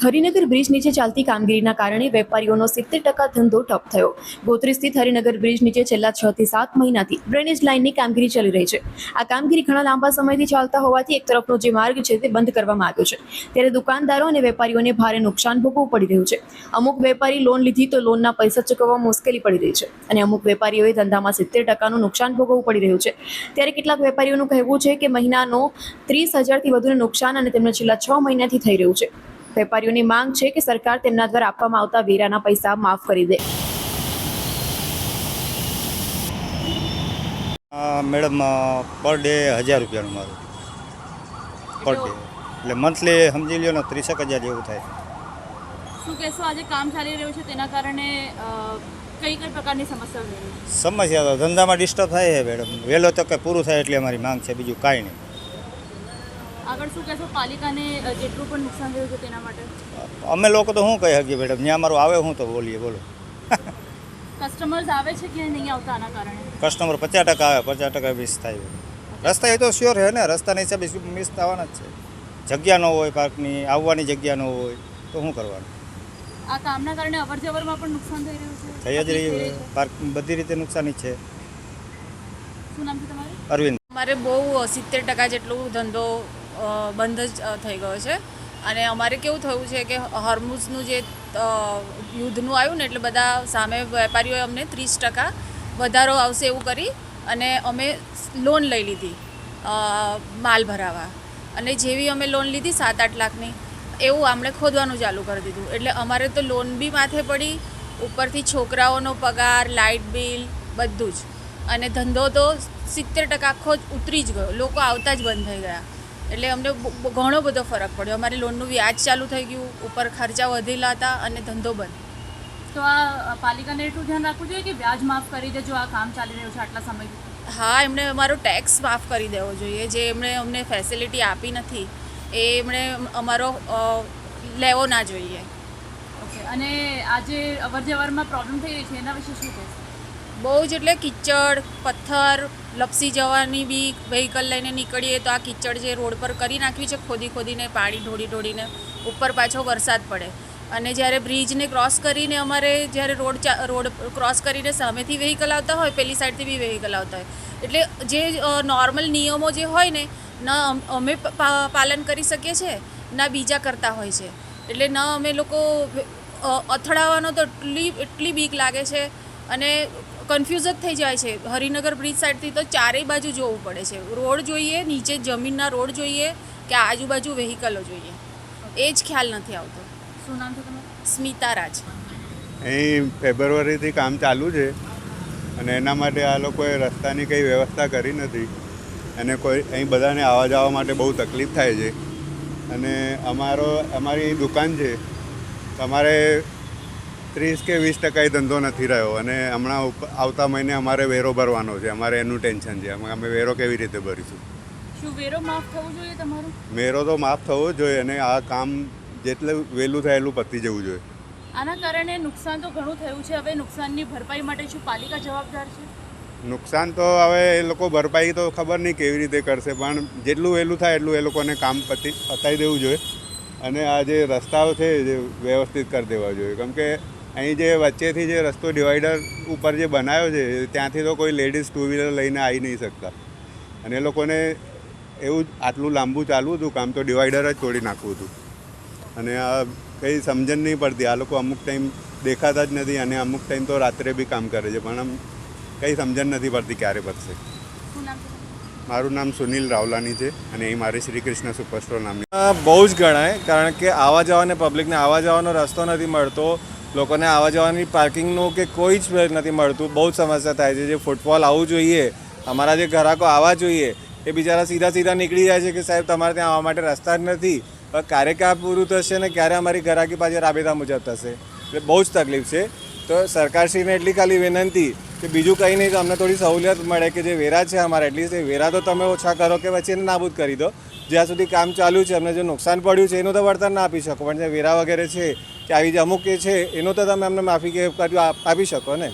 Harinagar bridge નીચે ચાલતી કામગીરીના કારણે વેપારીઓનો 70% ધંધો ઠપ થયો. ગોત્રી સ્થિત હરિનગર બ્રિજ નીચે છેલ્લા 6 થી 7 મહિનાથી ડ્રેનેજ લાઇનની કામગીરી ચાલી રહી છે. આ કામગીરી ઘણા લાંબા સમયથી ચાલતા હોવાથી એક તરફનો જે માર્ગ છે તે બંધ કરવામાં આવ્યો છે. ત્યારે દુકાનદારો અને વેપારીઓને ભારે નુકસાન ભોગવવું પડી રહ્યું છે. અમુક વેપારી લોન લીધી તો લોનના પૈસા ચૂકવવામાં મુશ્કેલી પડી રહી છે અને અમુક વેપારીઓએ ધંધામાં 70%નું નુકસાન ભોગવવું પડી રહ્યું છે. ત્યારે કેટલાક વેપારીઓનું કહેવું છે કે મહિનાનો 30,000 થી વધુનું નુકસાન અને તેમને છેલ્લા 6 મહિનાથી થઈ રહ્યું છે. વેપારીઓની માંગ છે કે સરકાર તેમના દ્વારા આપવામાં આવતા વેરાના પૈસા માફ કરી દે. મેડમ પર ડે 1000 રૂપિયાનું મારું પર ડે, એટલે મંથલી સમજી લ્યો ને 30,000 જેવું થાય. શું કહેશો, આજે કામ ચાલી રહ્યું છે તેના કારણે કઈ કઈ પ્રકારની સમસ્યાઓ રહી છે? સમસ્યા તો ધંધામાં ડિસ્ટર્બ થાય છે મેડમ. વહેલો તકે પૂરું થાય એટલી અમારી માંગ છે, બીજું કાંઈ નહીં. આગળ શું કહેશો, પાલિકાને જેટલું પણ નુકસાન થયું છે તેના માટે? અમે લોકો તો શું કહી શકીએ મેડમ, જ્યાં અમારું આવે હું તો બોલીએ. બોલો. કસ્ટમર્સ આવે છે કે નહીં આવતા આના કારણે? કસ્ટમર 50% આવે, 50% મિસ થાય. રસ્તા એ તો શ્યોર છે ને, રસ્તાના હિસાબે મિસ થવાના જ છે. જગ્યા ન હોય પાર્કની, આવવાની જગ્યા ન હોય તો શું કરવાનું? આ કામના કારણે અવરજવરમાં પણ નુકસાન થઈ રહ્યું છે? થઈ જ રહી, પાર્ક બધી રીતે નુકસાની છે. શું નામ છે તમારું? અરવિંદ. અમારે બહુ 70% જેટલું ધંધો બંધ જ થઈ ગયો છે. અને અમારે કેવું થયું છે કે હોર્મુઝનું જે યુદ્ધનું આવ્યું ને, એટલે બધા સામે વેપારીઓએ અમને 30% વધારો આવશે એવું કરી અને અમે લોન લઈ લીધી માલ ભરાવા. અને જેવી અમે લોન લીધી 7-8 લાખની, એવું આમણે ખોદવાનું ચાલુ કરી દીધું. એટલે અમારે તો લોન બી માથે પડી, ઉપરથી છોકરાઓનો પગાર, લાઇટ બિલ બધું જ. અને ધંધો તો 70% આખો જ ઉતરી જ ગયો, લોકો આવતા જ બંધ થઈ ગયા. એટલે અમને ઘણો બધો ફરક પડ્યો. અમારી લોનનું વ્યાજ ચાલુ થઈ ગયું, ઉપર ખર્ચા વધેલા હતા અને ધંધો બંધ. તો આ પાલિકાને એટલું ધ્યાન રાખવું જોઈએ કે વ્યાજ માફ કરી દે જો આ કામ ચાલી રહ્યું છે આટલા સમયથી? હા, એમણે અમારો ટેક્સ માફ કરી દેવો જોઈએ. જે એમણે અમને ફેસિલિટી આપી નથી એ એમણે અમારો લેવો ના જોઈએ. ઓકે, અને આજે અવરજવરમાં પ્રોબ્લેમ થઈ રહી છે એના વિશે શું કહેશો? બહુ જ, એટલે કિચડ, પથ્થર, લપસી જવાની બી. વ્હીકલ લઈને નીકળીએ તો આ કિચડ જે રોડ પર કરી નાખ્યું છે ખોદીને, પાણી ઢોળીને, ઉપર પાછો વરસાદ પડે. અને જ્યારે બ્રિજને ક્રોસ કરીને અમારે જ્યારે રોડ ક્રોસ કરીને સામેથી વ્હીકલ આવતા હોય, પેલી સાઈડથી બી વ્હીકલ આવતા હોય, એટલે જે નોર્મલ નિયમો જે હોય ને, ન અમે પાલન કરી શકીએ છીએ ના બીજા કરતા હોય છે. એટલે ન અમે લોકો અથડાવાનો તો એટલી બીક લાગે છે અને કન્ફ્યુઝ જ થઈ જાય છે. હરિનગર બ્રિજ સાઈડથી તો ચારેય બાજુ જોવું પડે છે. રોડ જોઈએ, નીચે જમીનના રોડ જોઈએ કે આજુબાજુ વ્હીકલો જોઈએ, એ જ ખ્યાલ નથી આવતો. શું નામ છે તમારું? સ્મિતા રાજ. અહીં ફેબ્રુઆરીથી કામ ચાલુ છે અને એના માટે આ લોકોએ રસ્તાની કંઈ વ્યવસ્થા કરી નથી અને અહીં બધાને આવવા જવા માટે બહુ તકલીફ થાય છે. અને અમારી દુકાન છે, અમારે 30 કે 20% ધંધો નથી રહ્યો અને હમણાં આવતા મહિને અમારે વેરો ભરવાનો છે. અમારે એનું ટેન્શન છે, અમે વેરો કેવી રીતે ભરીશું? શું વેરો માફ થવું જોઈએ તમારું? વેરો તો માફ થવો જ જોઈએ અને આ કામ જેટલું વહેલું થાય એટલું પતી જવું જોઈએ. આના કારણે નુકસાન તો ઘણું થયું છે. હવે નુકસાનની ભરપાઈ માટે શું પાલિકા જવાબદાર છે? નુકસાન તો હવે એ લોકો ભરપાઈ તો ખબર નહીં કેવી રીતે કરશે, પણ જેટલું વહેલું થાય એટલું એ લોકોને કામ પતાવી દેવું જોઈએ. અને આ જે રસ્તાઓ છે જે વ્યવસ્થિત કરી દેવા જોઈએ, કેમ કે અહીં જે વચ્ચેથી જે રસ્તો ડિવાઈડર ઉપર જે બનાવ્યો છે ત્યાંથી તો કોઈ લેડીઝ 2 વ્હીલર લઈને આવી નહીં શકતા. અને એ લોકોને એવું આટલું લાંબુ ચાલવું હતું કામ તો ડિવાઈડર જ તોડી નાખવું હતું. અને આ કંઈ સમજણ નહીં પડતી. આ લોકો અમુક ટાઈમ દેખાતા જ નથી અને અમુક ટાઈમ તો રાત્રે બી કામ કરે છે, પણ આમ કંઈ સમજણ નથી પડતી ક્યારે પડશે. શું નામ છે? મારું નામ સુનિલ રાવલાની છે અને અહીં મારી શ્રી કૃષ્ણ સુપર સ્ટોર નામની. બહુ જ ગણાય, કારણ કે આવવા જવાને પબ્લિકને આવવા જવાનો રસ્તો નથી મળતો, લોકોને આવવા જવાની પાર્કિંગનું કે કોઈ જ નથી મળતું. બહુ જ સમસ્યા થાય છે. જે ફૂટફોલ આવવું જોઈએ, અમારા જે ગ્રાહકો આવવા જોઈએ એ બિચારા સીધા નીકળી જાય છે કે સાહેબ તમારે ત્યાં આવવા માટે રસ્તા જ નથી. ક્યારે ક્યાં પૂરું થશે ને ક્યારે અમારી ગ્રાહકી પાછી રાબેતા મુજબ થશે, એટલે બહુ જ તકલીફ છે. તો સરકારશ્રીને એટલી ખાલી વિનંતી કે બીજું કંઈ નહીં, તો અમને થોડી સહુલિયત મળે કે જે વેરા છે અમારા, એટલીસ્ટ એ વેરા તો તમે ઓછા કરો કે પછી એને નાબૂદ કરી દો. જ્યાં સુધી કામ ચાલુ છે, અમને જે નુકસાન પડ્યું છે એનું તો વળતર ના આપી શકો, પણ જે વેરા વગેરે છે કે આવી જે અમુક એ છે એનું તો તમે અમને માફી કે આપી શકો ને.